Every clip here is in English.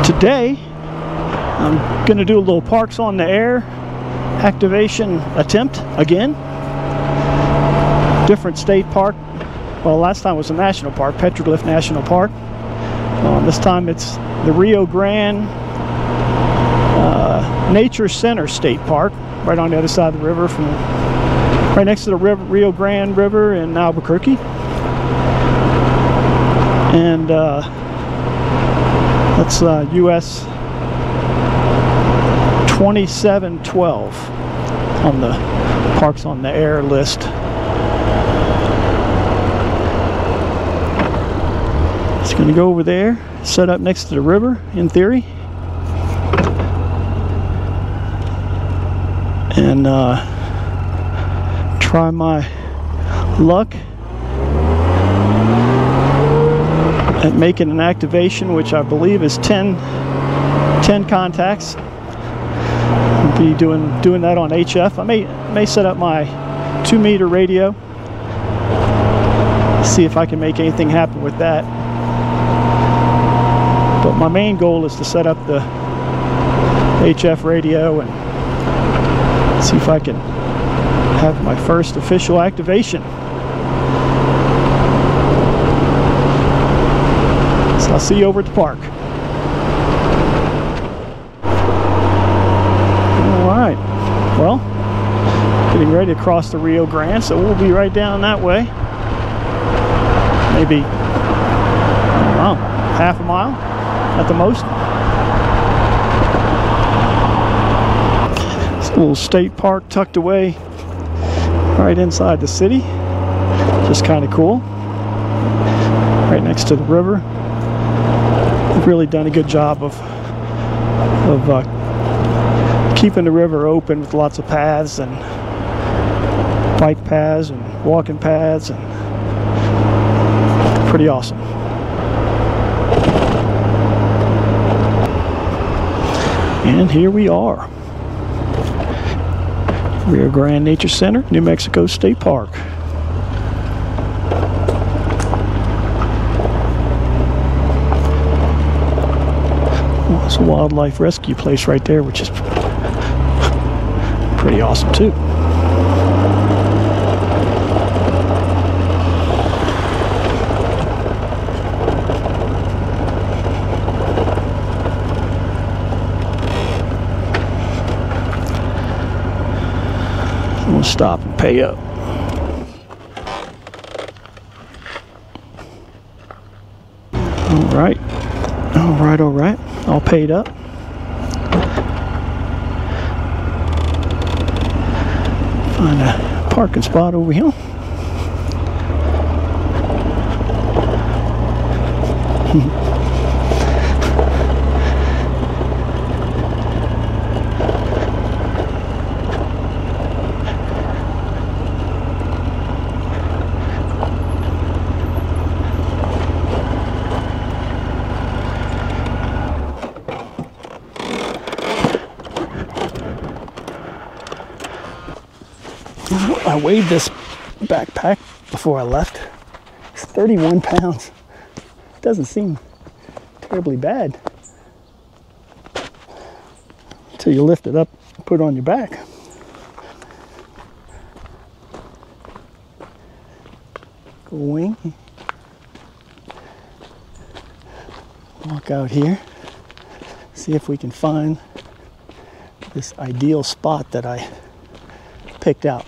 Today, I'm going to do a little Parks on the Air activation attempt again. Different state park. Well, last time was a national park, Petroglyph National Park. This time it's the Rio Grande Nature Center State Park, right on the other side of the river, from right next to the Rio Grande River in Albuquerque. And that's US-2712 on the Parks on the Air list. It's going to go over there, set up next to the river, in theory, and try my luck at making an activation, which I believe is 10 contacts. I'll be doing that on HF. I may set up my 2-meter radio, see if I can make anything happen with that. But my main goal is to set up the HF radio and see if I can have my first official activation. So I'll see you over at the park. Alright, well, getting ready to cross the Rio Grande, so we'll be right down that way. Maybe, I don't know, half a mile at the most. It's a little state park tucked away right inside the city. Just kind of cool. Right next to the river. They've really done a good job of keeping the river open with lots of paths and bike paths and walking paths, and pretty awesome. And here we are. Rio Grande Nature Center, New Mexico State Park. Well, it's a wildlife rescue place right there, which is pretty awesome too. We'll stop and pay up. Alright. Alright. All paid up. Find a parking spot over here. I weighed this backpack before I left. It's 31 pounds. Doesn't seem terribly bad until you lift it up and put it on your back. Go wing. Walk out here. See if we can find this ideal spot that I picked out.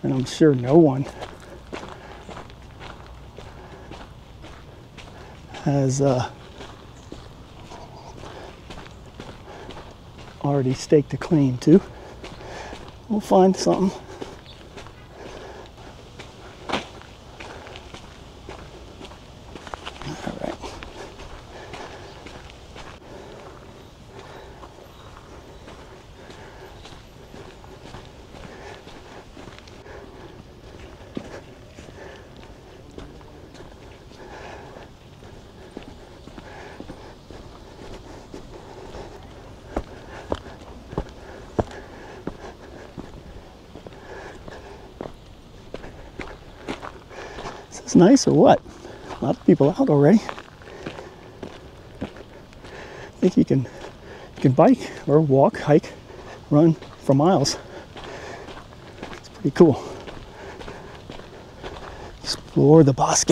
And I'm sure no one has already staked a claim to. We'll find something. All right. Is this nice or what? A lot of people out already. think you can bike or walk, hike, run for miles. It's pretty cool. Explore the bosque.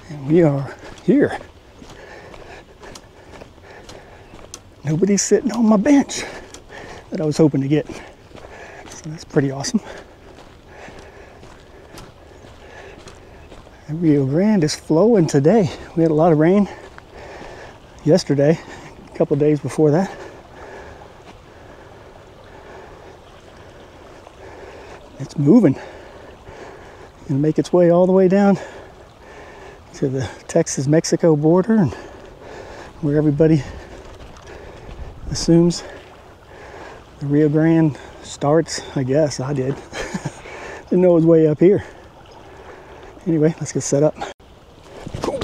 And we are here. Nobody's sitting on my bench that I was hoping to get. So that's pretty awesome. The Rio Grande is flowing today. We had a lot of rain yesterday, a couple of days before that. It's moving and make its way all the way down to the Texas-Mexico border, and where everybody assumes the Rio Grande starts. I guess I did. Didn't know it was way up here. Anyway, let's get set up. Cool.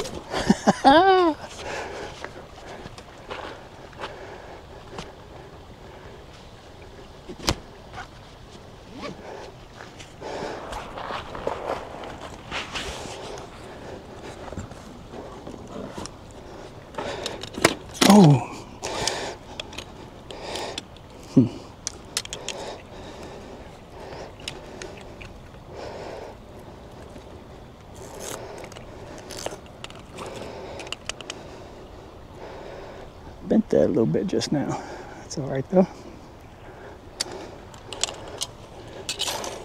Oh. Bent that a little bit just now. That's all right though.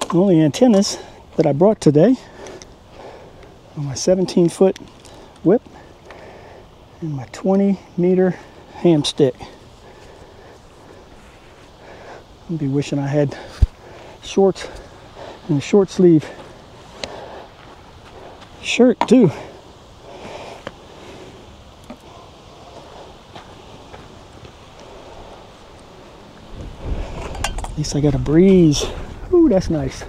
The only antennas that I brought today are my 17-foot whip and my 20-meter ham stick. I'd be wishing I had shorts and a short sleeve shirt too. At least I got a breeze. Ooh, that's nice.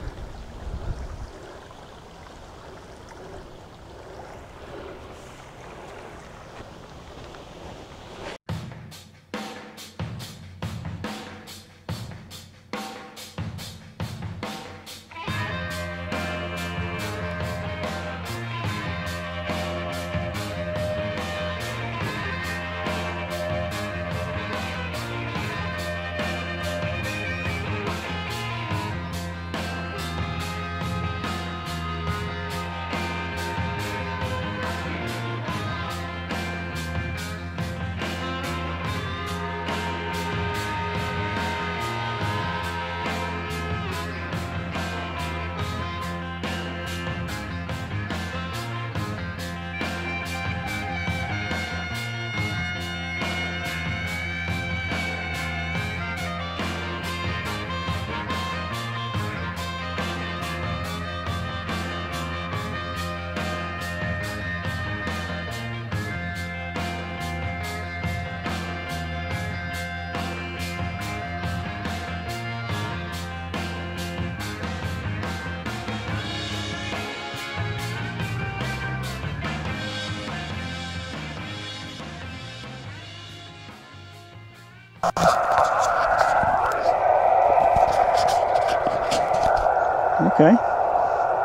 Okay,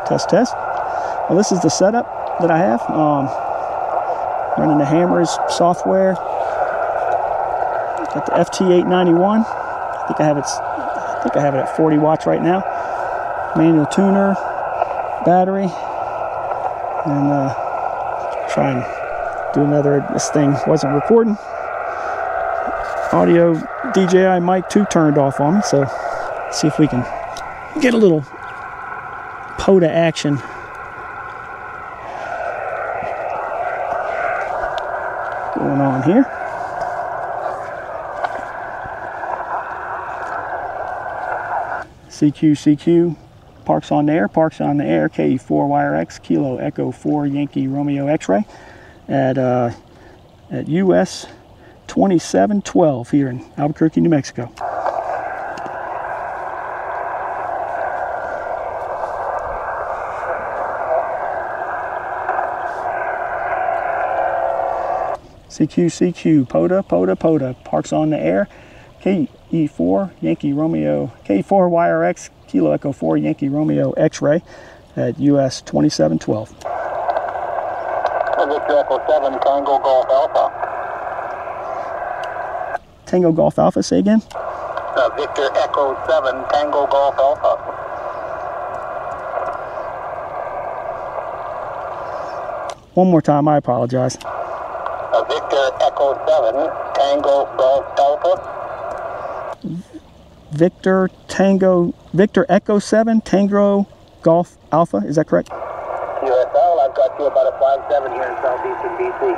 test. Well, this is the setup that I have. Running the Hammers software. Got the FT891. I think I have it at 40 watts right now. Manual tuner, battery, and try and do another. This thing wasn't recording. Audio DJI mic 2 turned off on me, so let's see if we can get a little POTA action. Going on here. CQ, parks on the air, KE4 wire X, Kilo Echo 4 Yankee Romeo X-ray at US-2712 here in Albuquerque, New Mexico. CQ, POTA, parks on the air, KE4 Yankee Romeo, K4 YRX, Kilo Echo 4 Yankee Romeo X-ray at US-2712. Victor Echo 7 Tango Golf Alpha. Tango Golf Alpha, say again? Victor Echo 7 Tango Golf Alpha. One more time, I apologize. Victor Echo 7 Tango Golf Alpha. Victor Echo 7 Tango Golf Alpha, is that correct? USL, I've got you about a 5-7 here in southeastern BC.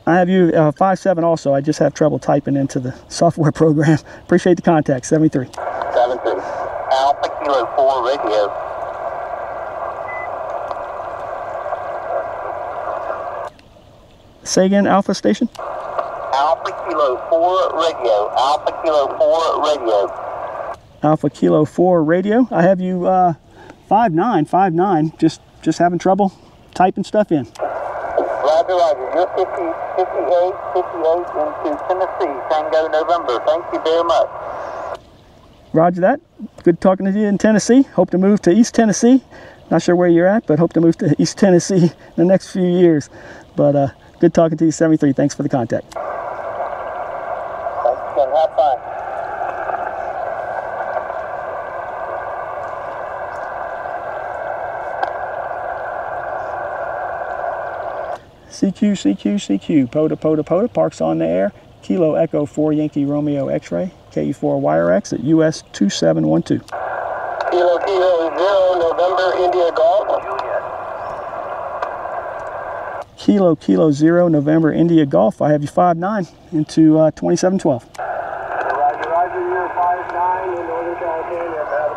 I have you 5-7 also. I just have trouble typing into the software program. Appreciate the contact. 73. 73. Alpha Kilo 4 radio. Say again, Alpha station? Alpha Kilo 4 radio. Alpha Kilo 4 radio. Alpha Kilo 4 radio. I have you 59. Just having trouble typing stuff in. Roger, roger. You're 58 into Tennessee, Tango, November. Thank you very much. Roger that. Good talking to you in Tennessee. Hope to move to East Tennessee. Not sure where you're at, but hope to move to East Tennessee in the next few years. But good talking to you, 73. Thanks for the contact. Thanks again. Have fun. CQ, POTA, parks on the air, Kilo Echo 4 Yankee Romeo X-ray, KE4 YRX at US-2712. Kilo 0, November, India Golf. Kilo 0, November, India Golf. I have you 5-9 into 2712. Roger, you're 5-9 in Northern California. Have a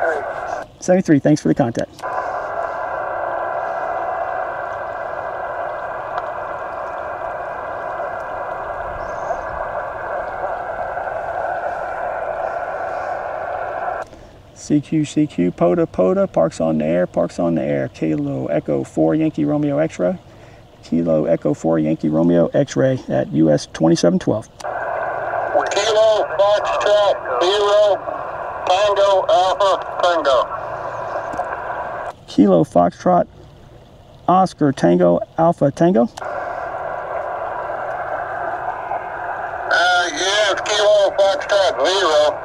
great day. 73, thanks for the contact. CQ, POTA, parks on the air, Kilo Echo 4 Yankee Romeo X-ray, Kilo Echo 4 Yankee Romeo X-ray at US-2712. Kilo Foxtrot 0, Tango Alpha Tango. Kilo Foxtrot Oscar Tango Alpha Tango. Yes, Kilo Foxtrot 0.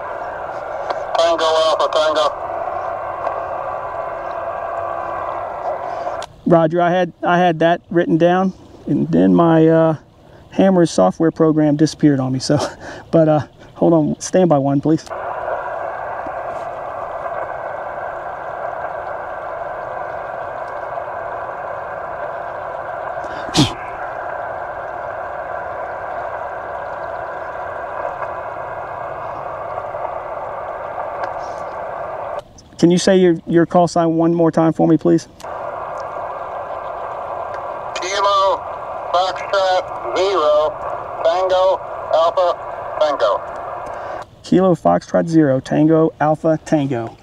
Tango Alpha Tango. Roger, I had that written down, and then my Hammer's software program disappeared on me. So, but hold on, stand by one, please. Can you say your call sign one more time for me, please? Kilo Foxtrot 0, Tango Alpha Tango. Kilo Foxtrot 0, Tango Alpha Tango.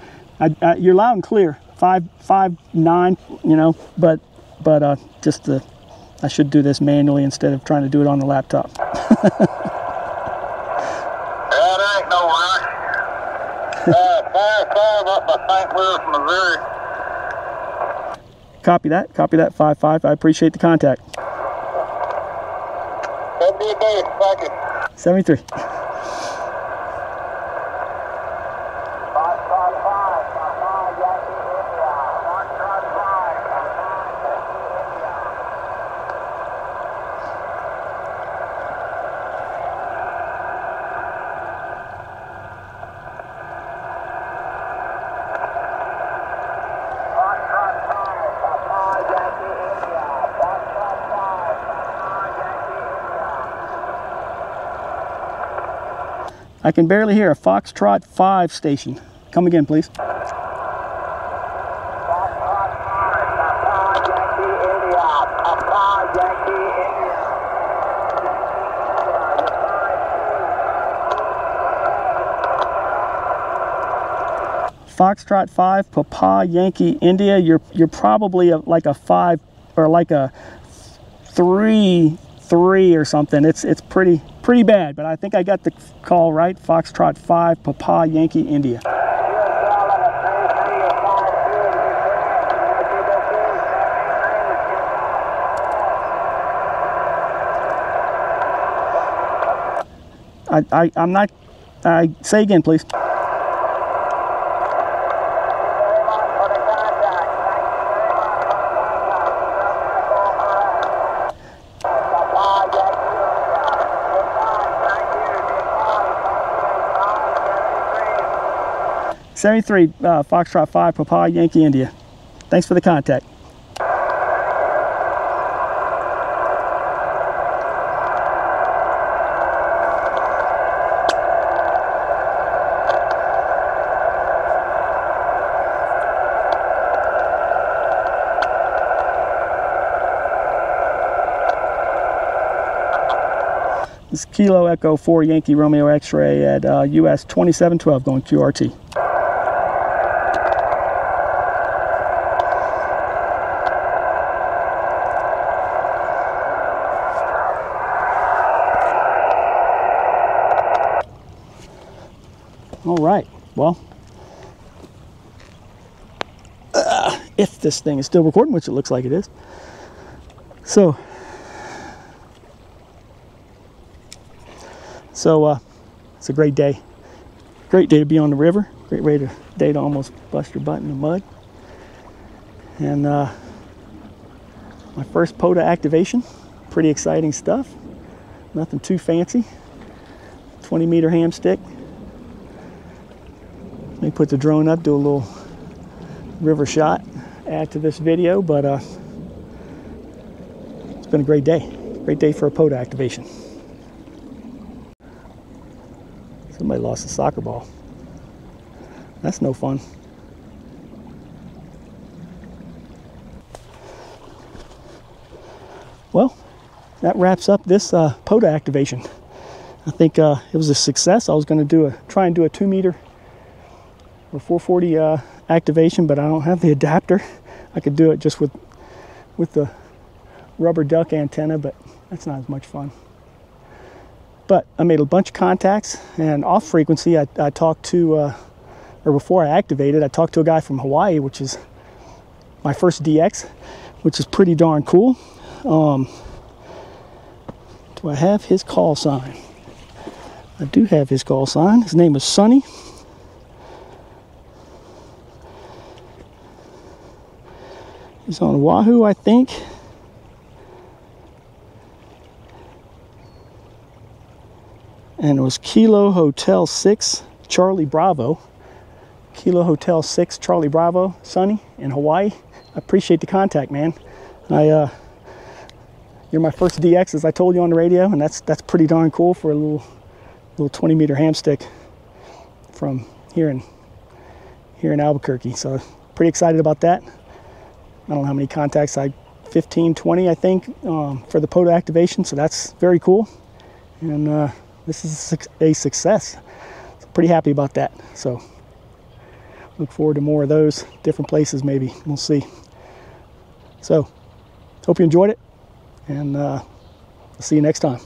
You're loud and clear. 5-9, you know, but I should do this manually instead of trying to do it on the laptop. That ain't no rush. 5-5 up by St. Louis, Missouri. Copy that, 5-5. I appreciate the contact. Have a good day. Thank you. 73. I can barely hear a Foxtrot 5 station. Come again, please. Foxtrot 5, Papa Yankee India. You're probably like a 5 or like a 3 3 or something. It's pretty bad, but I think I got the call right. Foxtrot 5, Papa Yankee India. I'm not. Say again, please. '73 Foxtrot 5, Papa Yankee India. Thanks for the contact. This is Kilo Echo 4 Yankee Romeo X-ray at US-2712 going QRT. All right, well, if this thing is still recording, which it looks like it is. So it's a great day. Great day to be on the river. Great day to almost bust your butt in the mud. And my first POTA activation. Pretty exciting stuff. Nothing too fancy. 20-meter ham stick. Let me put the drone up, do a little river shot, add to this video, but it's been a great day. Great day for a POTA activation. Somebody lost a soccer ball. That's no fun. Well, that wraps up this POTA activation. I think it was a success. I was going to try and do a 2-meter or 440 activation, but I don't have the adapter. I could do it just with the rubber duck antenna, but that's not as much fun. But I made a bunch of contacts, and off frequency I talked to, or before I activated, I talked to a guy from Hawaii, which is my first DX, which is pretty darn cool. Do I have his call sign? I do have his call sign. His name is Sonny. He's on Oahu, I think. And it was Kilo Hotel 6 Charlie Bravo. Kilo Hotel 6 Charlie Bravo, Sonny in Hawaii. I appreciate the contact, man. You're my first DX, as I told you on the radio, and that's pretty darn cool for a little 20-meter ham stick from here in Albuquerque. So pretty excited about that. I don't know how many contacts, 15, 20, I think, for the POTA activation. So that's very cool, and this is a success. So pretty happy about that. So look forward to more of those, different places maybe. We'll see. So hope you enjoyed it, and I'll see you next time.